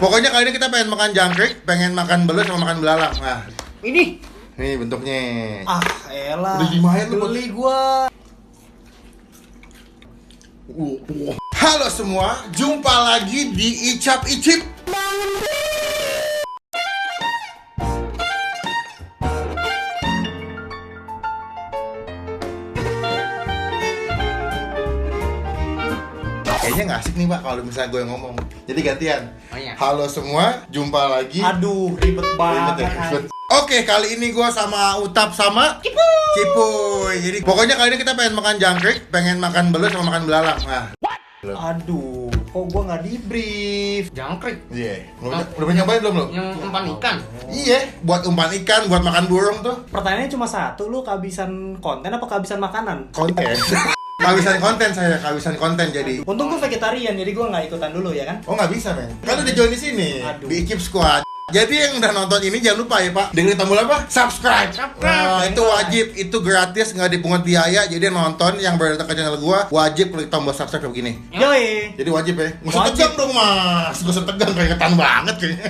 Pokoknya kali ini kita pengen makan jangkrik, pengen makan belut sama makan belalang. Nah, Ini bentuknya. elah. Udah lumayan lu, beli gua. Halo semua, jumpa lagi di Icap Icip. Kayaknya nggak asik nih Pak kalau misalnya gue yang ngomong. Jadi gantian. Oh, iya. Halo semua, jumpa lagi. Aduh, ribet banget. Ribet. Oke, kali ini gue sama Utap sama Cipuy. Jadi pokoknya kali ini kita pengen makan jangkrik, pengen makan belut sama makan belalang. Nah, Aduh, kok gua nggak di brief? Jangkrik iya. Udah pernah nyobain belum lo? yang umpan ikan. Iya, buat umpan ikan, buat makan burung tuh. Pertanyaannya cuma satu, lu kehabisan konten apa kehabisan makanan? Konten. Kehabisan konten saya, kehabisan konten jadi. Untung gua vegetarian, jadi gua nggak ikutan dulu ya kan? Oh nggak bisa men, kan udah join di sini Aduh. di Icip Squad. Jadi yang udah nonton ini jangan lupa ya Pak, dengerin tombol apa? Subscribe. Nah, itu wajib, itu gratis, nggak dipungut biaya. Jadi yang nonton yang berdatang ke channel gua wajib klik tombol subscribe kayak begini. Yoi. Jadi wajib ya. Nggak usah Wajib. tegang dong mas, nggak usah tegang keringetan banget kayaknya.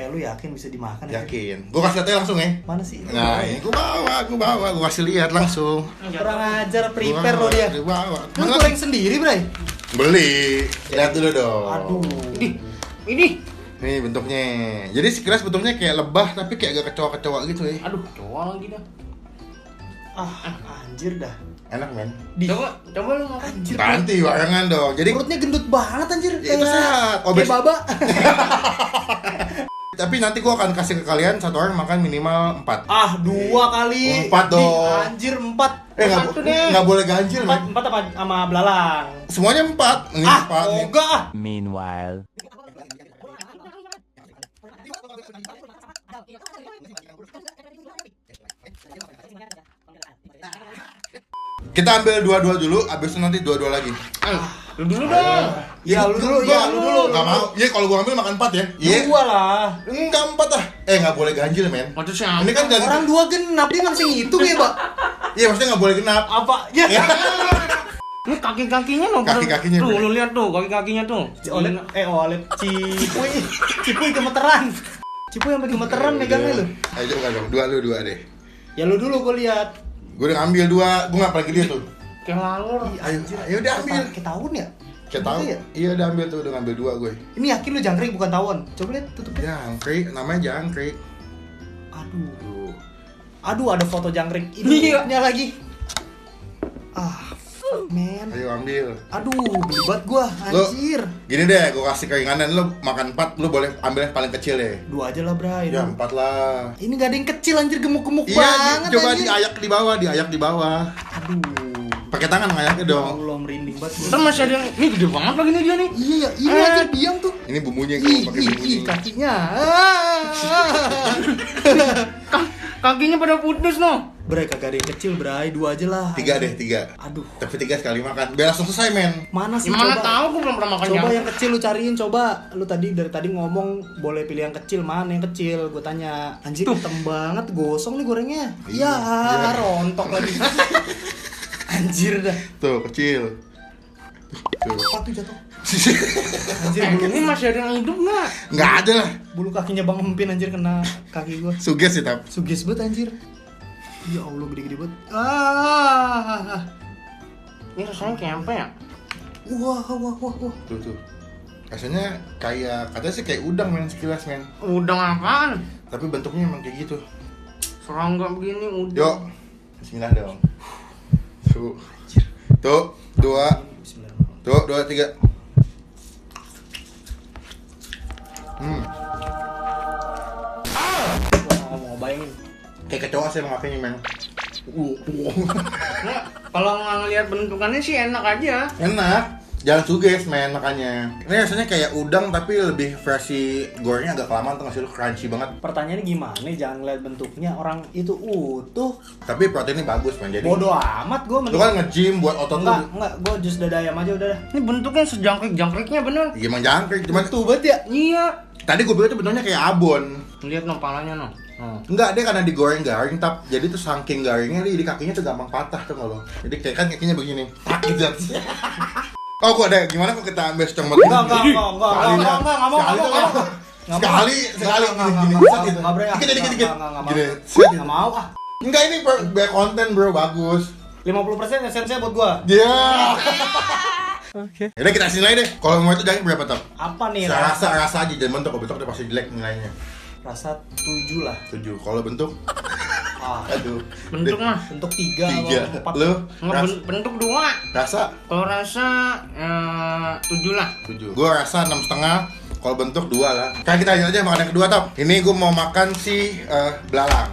Lu yakin bisa dimakan? Ya? Yakin. Gua kasih lihatnya langsung ya. Mana sih? Nah, ini gua kasih lihat langsung. Kurang ajar, prepare lo dia. Gua bawa. Lu goreng sendiri, Bray? Beli. Lihat dulu dong. Aduh. Ini. Nih bentuknya. Jadi sekilas bentuknya kayak lebah tapi kayak agak kecoa-kecoa gitu ya. Aduh, coba lagi dah. Anjir dah. Enak men. Coba lu makan. Anjir. Nanti barengan dong. Jadi Perutnya gendut banget anjir. Ya, itu sehat. Kayak baba. tapi nanti gua akan kasih ke kalian satu orang makan minimal 4. 2 kali. 4 dong. Anjir 4. Satu deh. Nggak boleh ganjil men. 4 apa sama belalang? Semuanya 4. Ini 4 nih. Enggak. Meanwhile, Kita ambil dua-dua dulu, abis itu nanti dua-dua lagi. Lu dulu dong. Ya lu dulu, ya lu dulu. Nggak mau. Iya kalau gua ambil makan 4 ya. Iya. 2 lah. Enggak 4 ah. Nggak boleh ganjil men. Maksudnya Ini kan ganjil. Orang 2 genap dia nggak bisa ngitung ya, Pak. Iya maksudnya nggak boleh genap. Apa? Ya. ini kaki-kakinya no. Kaki-kakinya, Tuh, bro. lu lihat tuh kaki-kakinya tuh. Oleh Cipuy gemeteran. Cipuy sampai gemeteran megangnya lu. Ayo coba dong. Dua deh. Ya lu dulu gua lihat. Gue udah ngambil 2, gue nggak pergi dia tuh. Kayak lalur. Ayo udah ambil. Kayak tahun ya? Kita tahu ya? Iya udah ambil tuh, udah ngambil 2 gue. Ini yakin lu jangkrik bukan tawon? Coba lihat tutupnya. Jangkrik, namanya jangkrik. Aduh. Tuh. Aduh, ada foto jangkrik Iya. ini lagi. Fuck man. Ayo ambil. Aduh, belibat gua, anjir. Gini deh, gue kasih keringanan lu makan 4, lu boleh ambil yang paling kecil deh. 2 aja lah, Bray. Ya 4 lah. Ini gak ada yang kecil anjir, gemuk-gemuk Iya, banget coba anjir. diayak di bawah, diayak di bawah. Aduh. Pakai tangan ngayaknya Ya dong. Allah, merinding banget gua. Ntar masih ada yang ini gede banget lagi nih dia nih. Iya, ini anjir biang tuh. Ini bumbunya gue pakai bumbunya. Kakinya. Kakinya pada putus no. Bray, kagak ada yang kecil, Bray. 2 aja lah. 3 deh, 3. Aduh. Tapi 3 sekali makan. Biar langsung selesai, men. Mana sih Gimana coba? tahu gua belum pernah makan Coba jangkrik. yang kecil lu cariin, coba. Lu dari tadi ngomong boleh pilih yang kecil, mana yang kecil? Gue tanya. Anjir, hitam banget, gosong nih gorengnya. Iya. Ya, rontok lagi. Anjir dah. Tuh, kecil. Tuh. Apa tuh jatuh? Anjir, Ini bulu, masih ada yang hidup nggak? Nggak ada lah. bulu kakinya Bang Empin anjir kena kaki gue. Suges sih, tap. Sugis banget anjir. Ya Allah, gede-gede banget. Ini rasanya kayak apa ya? Wah. Tuh. Rasanya kayak, katanya sih kayak udang, men, sekilas, men. Udang apaan? Tapi bentuknya emang kayak gitu. Serangga begini udang. Yuk, bismillah dong. Tuh, 2. Tuh, 2, 3. Wah, mau bayangin. Kayak kecoa sih emang kayaknya, men. Nah, kalau nggak ngeliat bentukannya sih enak aja. Enak. Jangan suges, men, makanya. Ini rasanya kayak udang tapi lebih versi gorengnya agak kelamaan tuh, ngasih lu crunchy banget. Pertanyaannya gimana? Jangan lihat bentuknya, orang itu utuh. Tapi proteinnya bagus, men. Jadi Bodoh amat gue lu kan nge-gym buat otot lu. Enggak, gue jus dada ayam aja udah dah. Ini bentuknya sejangkrik-jangkriknya bener. Iya, emang jangkrik, cuman Tuh banget ya. Iya. tadi gue bilang tuh bentuknya kayak abon. Lihat no palanya no. Enggak, dia karena digoreng garing, jadi tuh saking garingnya jadi kakinya tuh gampang patah tuh kalau. Jadi kayak kan kakinya begini. Tak gitu. Oh, gua ada gimana kok kita ambil secong banget? Enggak, Sekali gini, set gitu. Enggak, Bre. Dikit. Enggak, Gini, set. Enggak mau ah. Enggak, ini biar konten bro, bagus. 50% esensinya buat gua. Dia. Oke. Yaudah kita sini lagi deh. Kalau mau itu jangan berapa top? Apa nih? Saya rasa aja, jangan bentuk. Bentuk udah pasti jelek nilainya. Rasa 7 lah. 7. Kalau bentuk, Ah, aduh. Bentuk mah. bentuk 3 3. atau 4. Lu Enggak, bentuk 2. rasa Kalau rasa 7 lah. 7. Gua rasa 6,5. Kalau bentuk 2 lah. Kan kita lanjut aja makan yang kedua top. Ini gua mau makan si belalang.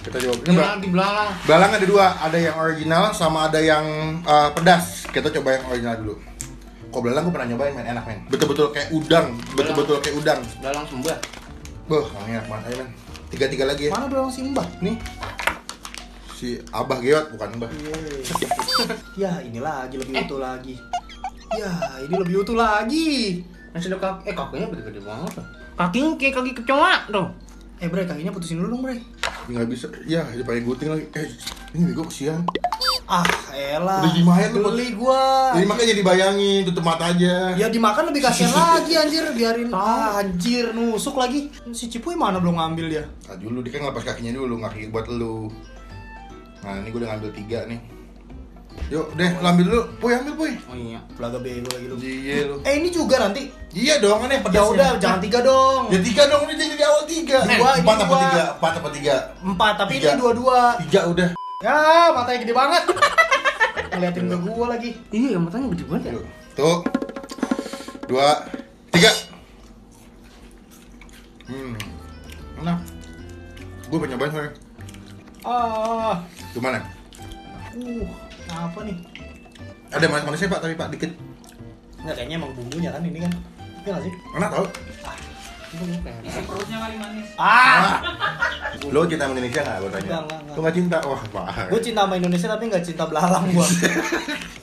Kita coba. Ini Di belakang. belalang ada 2, ada yang original sama ada yang pedas. Kita coba yang original dulu. Kok belalang gua pernah nyobain, enak men. Betul-betul kayak udang, betul-betul kayak udang. Belalang sembah. Boh, enak banget aja men. 3 lagi ya. Mana doang si Mbah? Nih. Si Abah Geot bukan Mbah. Ya, ini lagi lebih utuh lagi. Ya, ini lebih utuh lagi. Masih ada kaki. Kakinya gede-gede banget tuh. Kakinya kayak kaki kecoa tuh. Bre, kakinya putusin dulu dong, Bre. Nggak bisa. Ya, dia pakai gunting lagi. Ini gue kesian. Ah, elah. Udah dimain lu, beli gua. Jadi makanya jadi bayangin, tutup mata aja. Ya dimakan lebih kasihan lagi anjir, biarin. Anjir, nusuk lagi. Si Cipuy mana belum ngambil dia? Nah, dulu dia kan ngelepas kakinya dulu, kaki buat lu. Nah, ini gue udah ngambil 3 nih. Yuk, deh, lu ambil dulu. Puy, ambil Puy. Oh iya. Belaga bego lagi lu. Iya lu. Ini juga nanti. Iya dong, kan yang Ya pedasnya. udah, jangan 3 dong. Ya 3 dong, ini jadi awal 3. Dua, ini 4 apa dua. 3? 4 apa 3? 4, tapi Tiga. ini 2-2. 3 udah. Ya, matanya gede banget. Ngeliatin ke gua lagi. Iya, matanya gede banget ya. Yuk. Tuh. 2, 3. Enak. Gue pengen nyobain soalnya. Ah, Gimana? apa nih? Ada manis-manisnya Pak, tapi Pak dikit. Enggak, kayaknya emang bumbunya kan ini kan. Iya nggak sih? Enak tau? Perutnya kali manis. Lo cinta sama Indonesia nggak? Gue tanya. Enggak. Lo nggak cinta? Wah, parah. Gue cinta sama Indonesia tapi nggak cinta belalang gua.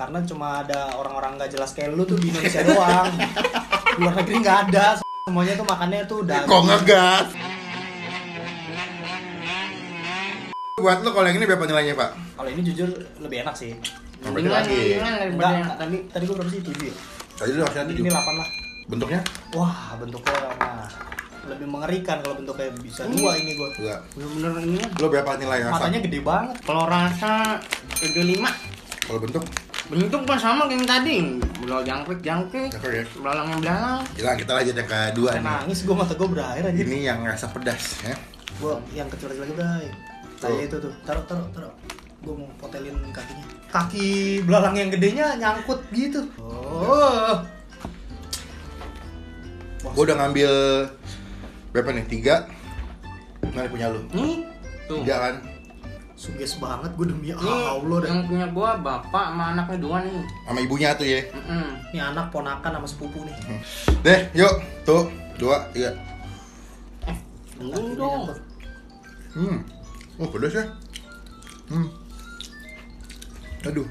Karena cuma ada orang-orang nggak jelas kayak lu tuh di Indonesia doang. Di luar negeri nggak ada. Semuanya tuh makannya tuh daging. Kok ngegas? Buat lo kalau yang ini berapa nilainya Pak? Kalau ini jujur lebih enak sih. Sampai lagi. Daripada yang Enggak, tadi gue berapa sih? 7 ya? Tadi lo harusnya Ini 7. 8 lah. Bentuknya? Wah, bentuknya lebih mengerikan kalau bentuknya bisa 2 ini gue. Enggak. bener-bener ini. Lo berapa nilai rasa? Matanya gede banget. Kalau rasa 5. Kalau bentuk? Bentuk kan sama kayak yang tadi. Belau jangkrik. Cakep ya. Belalang yang belalang. Kita lanjut yang kedua Kayak nih. nangis gue, mata gue berair aja. Ini yang rasa pedas ya. Gue yang kecil lagi Bray. Kayak itu tuh. Taruh. Gue mau potelin kakinya. Kaki belalang yang gedenya nyangkut gitu. Oh. Gue udah ngambil berapa nih? 3. Mana punya lu? Nih. Tuh. 3 kan? Suges banget gue demi Nih, Allah dah. yang punya gua bapak sama anaknya 2 nih. Sama ibunya tuh ya. Ini anak ponakan sama sepupu nih. Deh, yuk. Tuh, 2, 3. Tunggu dong. Oh, pedas ya. Aduh,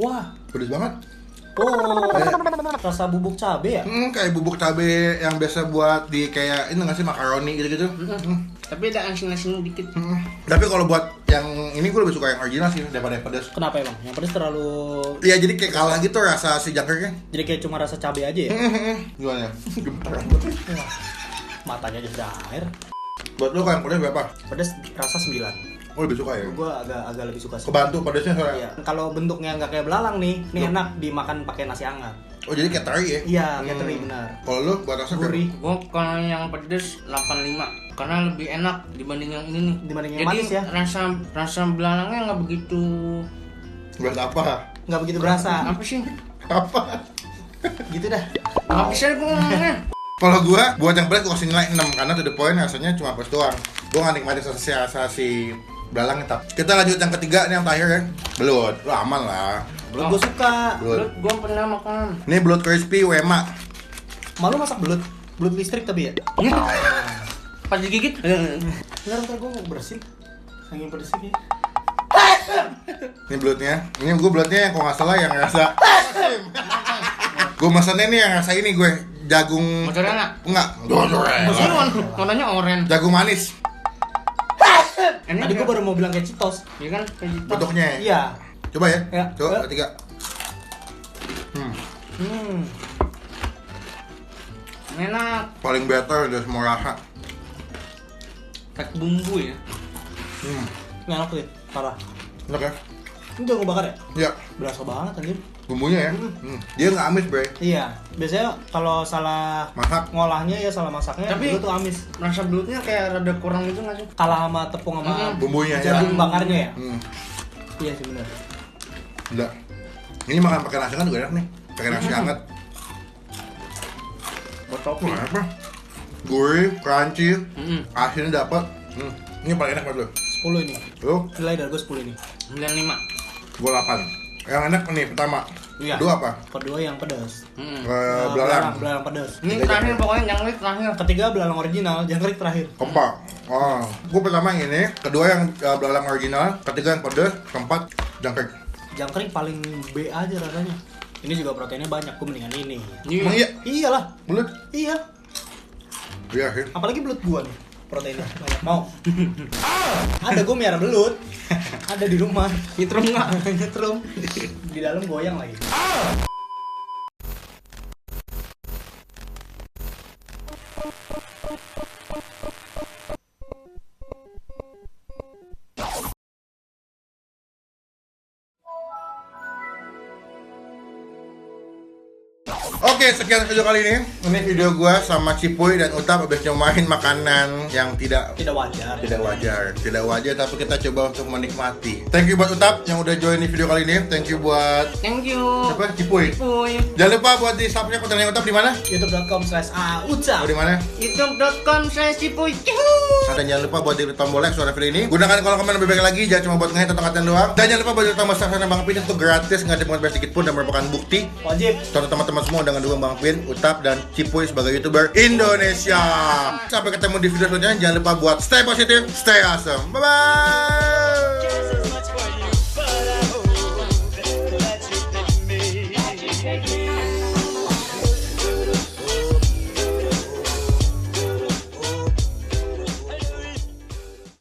Wah. pedas banget. Oh. Rasa bubuk cabe ya? Kayak bubuk cabe yang biasa buat di kayak ini nggak sih makaroni gitu-gitu. Tapi ada asin-asin dikit. Tapi kalau buat yang ini gue lebih suka yang original sih daripada yang pedas. Kenapa emang? Yang pedas terlalu. Iya, jadi kayak kalah gitu rasa si jangkriknya. Jadi kayak cuma rasa cabe aja ya? Gimana? Gemeteran. Matanya aja udah air. Buat lo kalau yang pedas berapa? Pedas rasa 9. Oh, lebih suka ya? Gue agak lebih suka sih. Kebantu pedasnya soalnya. Iya. Kalau bentuknya nggak kayak belalang nih, ini Loh. enak dimakan pakai nasi hangat. Oh, jadi kayak teri ya? Iya, kayak teri benar. Kalau lo buat rasa berapa? Gurih. Gua kalau yang pedes 85 karena lebih enak dibanding yang ini nih. Dibanding yang Jadi manis ya? rasa belalangnya nggak begitu. Buat apa? Nggak begitu berasa. Apa sih? Apa? Gitu dah. Nggak bisa gua ngomongnya. Kalau gua buat yang pedas gua kasih nilai 6 karena to the point rasanya cuma pedas doang. Gua nggak nikmatin rasa si belalangnya tak. Kita lanjut yang ketiga nih yang terakhir ya. Belut. Lo aman lah. Belut gue suka. Belut. Gua pernah makan. Ini belut crispy Wema. Malu masak belut? Belut listrik tapi ya? Pas digigit. Ntar gue mau bersin. Saking pedesnya ya. Ini belutnya. Ini gue belutnya yang kalau nggak salah yang rasa. Gue pesannya nih yang rasa ini gue jagung. Mozzarella. Enggak. Ini warnanya oranye. Jagung manis. Ini Tadi gue baru mau bilang kayak Citos. Iya kan? Kayak gitu. Bentuknya. Iya. Coba ya. Ya. Coba Ya. 3. Enak. Paling better dari semua rasa. Kayak bumbu ya. Ini enak sih, parah. Enak ya? Ini jagung bakar ya? Iya. Berasa banget anjir. Bumbunya ya. Dia nggak amis, bre. Iya, biasanya kalau salah Masak. ngolahnya ya salah masaknya, Tapi- itu tuh amis. Rasa belutnya kayak rada kurang gitu nggak sih? Kalah sama tepung sama Bumbunya ya. jagung bakarnya ya? Iya sih benar. Udah. Ini makan pakai nasi kan juga enak nih. Pakai nasi hangat. Buat topping. Wah, apa? Gurih, crunchy, Mm-mm. asinnya dapat. Ini paling enak banget lo. 10 ini. Lu, Nilai dari gue 10 ini. 95. gua 8. Yang enak nih pertama. Iya. Kedua apa? Kedua yang pedas. Belalang. Belalang pedas. Ini terakhir pokoknya jangkrik terakhir. Ketiga belalang original, jangkrik terakhir. Keempat. Oh, gua pertama yang ini, kedua yang belalang original, ketiga yang pedas, keempat jangkrik. Jangkrik paling B aja rasanya. Ini juga proteinnya banyak, gue mendingan ini. Emang iya? Iyalah, Belut? iya. Iya sih. Apalagi belut gua nih, proteinnya banyak. Mau? Ada gue miara belut. Ada di rumah. Nyetrum nggak? Nyetrum. Di dalam goyang lagi. Oke, sekian video kali ini. Ini video gua sama Cipuy dan Utap habis nyobain makanan yang tidak Tidak wajar. tidak wajar, tapi kita coba untuk menikmati. Thank you buat Utap yang udah join di video kali ini. Thank you buat Thank you. siapa? Cipuy. Puy. Jangan lupa buat di subscribe kontennya Utap di mana? youtube.com/auca. Oh, di mana? youtube.com/cipuy. Dan jangan lupa buat di tombol like suara video ini. Gunakan kolom komen lebih baik lagi, jangan cuma buat nge-hit atau ngatain doang. Dan jangan lupa buat di tombol subscribe Bang Pin itu gratis, nggak ada pengeluaran sedikit pun dan merupakan bukti Wajib. contoh teman-teman semua dengan dukung Bang Pin, Utap, dan Cipuy sebagai YouTuber Indonesia. Sampai ketemu di video selanjutnya. Jangan lupa buat stay positif, stay awesome. Bye-bye.